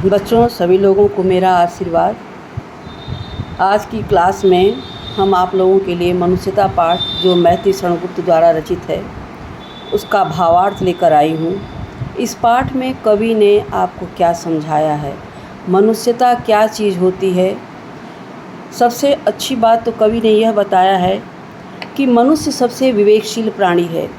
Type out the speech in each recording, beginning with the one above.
बच्चों, सभी लोगों को मेरा आशीर्वाद। आज की क्लास में हम आप लोगों के लिए मनुष्यता पाठ जो मैथिली शरणगुप्त द्वारा रचित है उसका भावार्थ लेकर आई हूँ। इस पाठ में कवि ने आपको क्या समझाया है, मनुष्यता क्या चीज़ होती है। सबसे अच्छी बात तो कवि ने यह बताया है कि मनुष्य सबसे विवेकशील प्राणी है।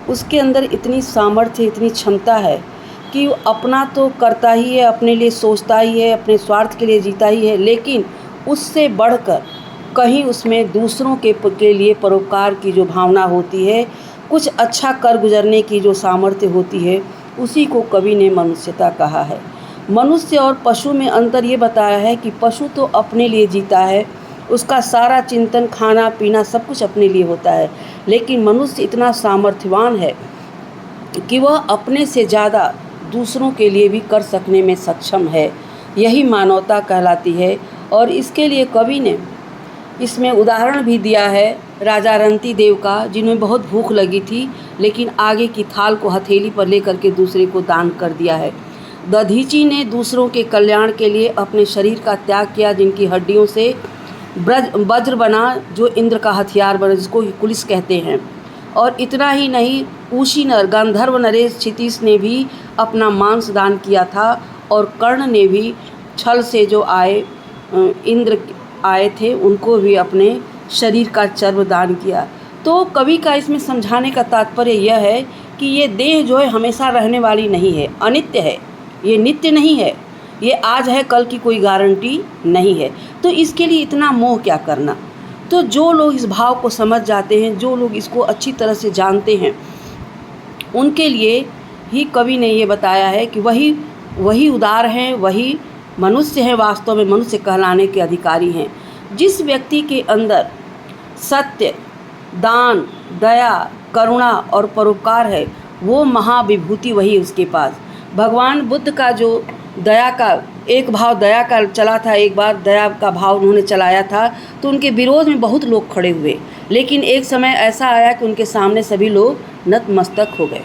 उसके अंदर इतनी सामर्थ्य, इतनी क्षमता है कि वो अपना तो करता ही है, अपने लिए सोचता ही है, अपने स्वार्थ के लिए जीता ही है, लेकिन उससे बढ़कर कहीं उसमें दूसरों के लिए परोपकार की जो भावना होती है, कुछ अच्छा कर गुजरने की जो सामर्थ्य होती है, उसी को कवि ने मनुष्यता कहा है। मनुष्य और पशु में अंतर ये बताया है कि पशु तो अपने लिए जीता है, उसका सारा चिंतन, खाना पीना सब कुछ अपने लिए होता है, लेकिन मनुष्य इतना सामर्थ्यवान है कि वह अपने से ज़्यादा दूसरों के लिए भी कर सकने में सक्षम है। यही मानवता कहलाती है। और इसके लिए कवि ने इसमें उदाहरण भी दिया है राजा रंती देव का, जिन्हें बहुत भूख लगी थी, लेकिन आगे की थाल को हथेली पर लेकर के दूसरे को दान कर दिया है। दधीची ने दूसरों के कल्याण के लिए अपने शरीर का त्याग किया, जिनकी हड्डियों से वज्र बना, जो इंद्र का हथियार बना, जिसको कुलिस कहते हैं। और इतना ही नहीं, ऊशी नर गंधर्व नरेश क्षितिज ने भी अपना मांस दान किया था, और कर्ण ने भी छल से जो इंद्र आए थे उनको भी अपने शरीर का चर्म दान किया। तो कवि का इसमें समझाने का तात्पर्य यह है कि ये देह जो है हमेशा रहने वाली नहीं है, अनित्य है, ये नित्य नहीं है, ये आज है कल की कोई गारंटी नहीं है। तो इसके लिए इतना मोह क्या करना। तो जो लोग इस भाव को समझ जाते हैं, जो लोग इसको अच्छी तरह से जानते हैं, उनके लिए ही कवि ने ये बताया है कि वही उदार हैं, वही मनुष्य है, वास्तव में मनुष्य कहलाने के अधिकारी हैं। जिस व्यक्ति के अंदर सत्य, दान, दया, करुणा और परोपकार है, वो महाविभूति वही उसके पास। भगवान बुद्ध का जो दया का एक भाव, दया का चला था, एक बार दया का भाव उन्होंने चलाया था, तो उनके विरोध में बहुत लोग खड़े हुए, लेकिन एक समय ऐसा आया कि उनके सामने सभी लोग नतमस्तक हो गए,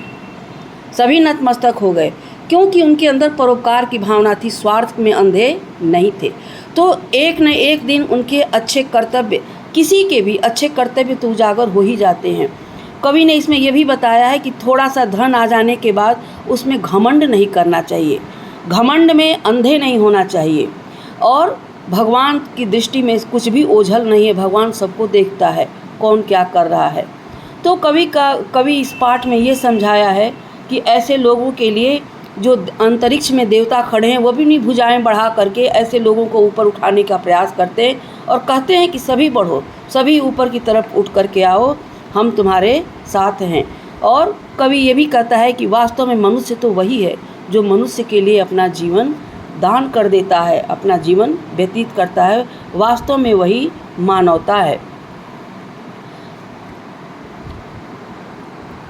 सभी नतमस्तक हो गए, क्योंकि उनके अंदर परोपकार की भावना थी, स्वार्थ में अंधे नहीं थे। तो एक न एक दिन उनके अच्छे कर्तव्य, किसी के भी अच्छे कर्तव्य तो उजागर हो ही जाते हैं। कवि ने इसमें यह भी बताया है कि थोड़ा सा धन आ जाने के बाद उसमें घमंड नहीं करना चाहिए, घमंड में अंधे नहीं होना चाहिए, और भगवान की दृष्टि में कुछ भी ओझल नहीं है, भगवान सबको देखता है कौन क्या कर रहा है। तो कवि इस पाठ में ये समझाया है कि ऐसे लोगों के लिए जो अंतरिक्ष में देवता खड़े हैं, वो भी नहीं भुजाएं बढ़ा करके ऐसे लोगों को ऊपर उठाने का प्रयास करते हैं और कहते हैं कि सभी बढ़ो, सभी ऊपर की तरफ उठ करके आओ, हम तुम्हारे साथ हैं। और कवि ये भी कहता है कि वास्तव में मनुष्य तो वही है जो मनुष्य के लिए अपना जीवन दान कर देता है, अपना जीवन व्यतीत करता है, वास्तव में वही मानवता है।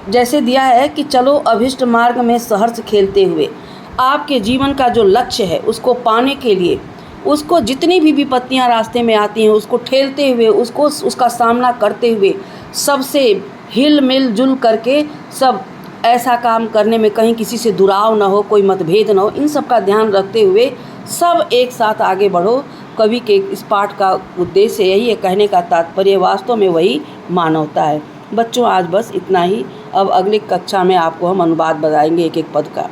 जैसे दिया है कि चलो अभिष्ट मार्ग में सहर्ष खेलते हुए, आपके जीवन का जो लक्ष्य है उसको पाने के लिए, उसको जितनी भी विपत्तियां रास्ते में आती हैं उसको ठेलते हुए, उसका सामना करते हुए, सबसे हिल मिल जुल करके सब ऐसा काम करने में कहीं किसी से दुराव ना हो, कोई मतभेद ना हो, इन सब का ध्यान रखते हुए सब एक साथ आगे बढ़ो। कवि के इस पाठ का उद्देश्य यही है, कहने का तात्पर्य वास्तव में वही मानवता है। बच्चों, आज बस इतना ही। अब अगली कक्षा में आपको हम अनुवाद बताएंगे एक एक पद का।